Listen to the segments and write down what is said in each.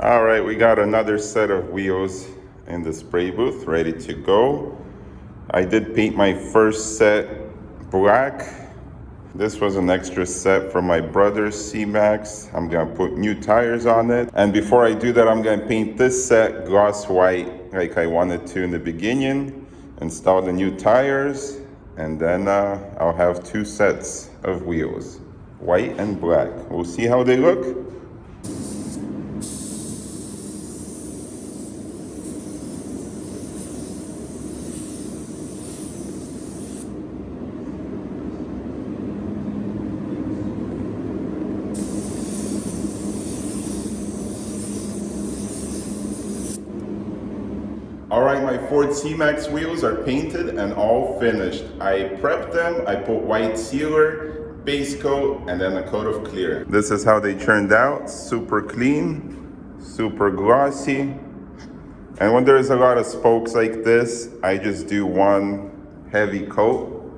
All right, we got another set of wheels in the spray booth ready to go. I did paint my first set black. This was an extra set from my brother's C-Max. I'm gonna put new tires on it. And before I do that, I'm gonna paint this set gloss white like I wanted to in the beginning, install the new tires, and then I'll have two sets of wheels, white and black. We'll see how they look. All right, my Ford C-Max wheels are painted and all finished. I prepped them, I put white sealer, base coat, and then a coat of clear. This is how they turned out, super clean, super glossy. And when there's a lot of spokes like this, I just do one heavy coat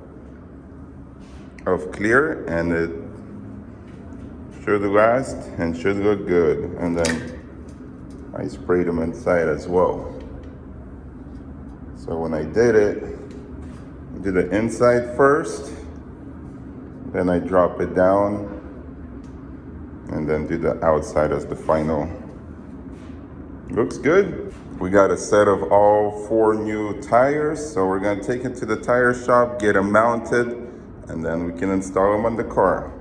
of clear and it should last and should look good. And then I sprayed them inside as well. So when I did it, I did the inside first, then I drop it down, and then do the outside as the final. Looks good. We got a set of all 4 new tires, so we're gonna take it to the tire shop, get them mounted, and then we can install them on the car.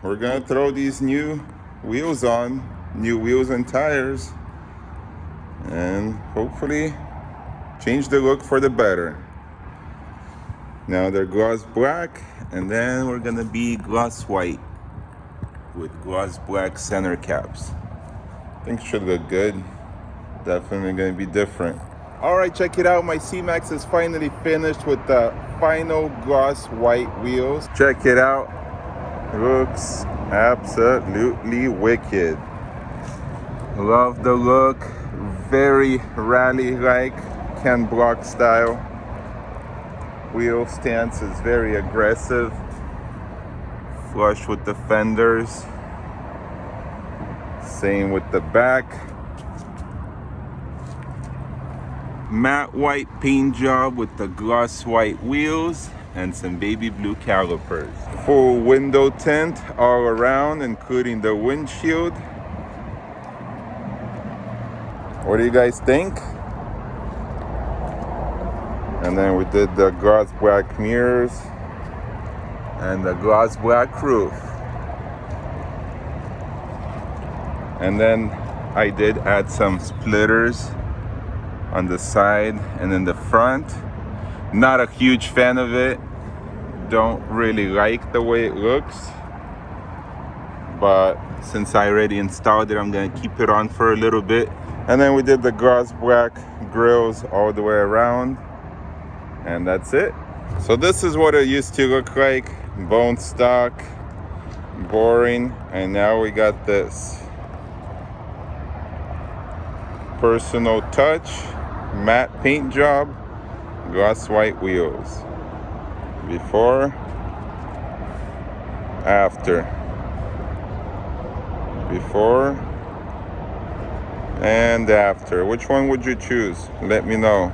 We're gonna throw these new wheels on, new wheels and tires, and hopefully change the look for the better. Now they're gloss black, and then we're gonna be gloss white with gloss black center caps. I think it should look good. Definitely gonna be different. All right, check it out. My C-Max is finally finished with the final gloss white wheels. Check it out. Looks absolutely wicked. Love the look. Very rally-like, Ken Block style. Wheel stance is very aggressive. Flush with the fenders. Same with the back. Matte white paint job with the gloss white wheels and some baby blue calipers. Full window tint all around, including the windshield. What do you guys think? And then we did the gloss black mirrors and the gloss black roof. And then I did add some splitters on the side and in the front. Not a huge fan of it. Don't really like the way it looks. But since I already installed it, I'm gonna keep it on for a little bit. And then we did the gloss black grills all the way around. And that's it. So this is what it used to look like. Bone stock, boring. And now we got this. Personal touch, matte paint job, gloss white wheels. Before, after. Before and after. Which one would you choose? Let me know.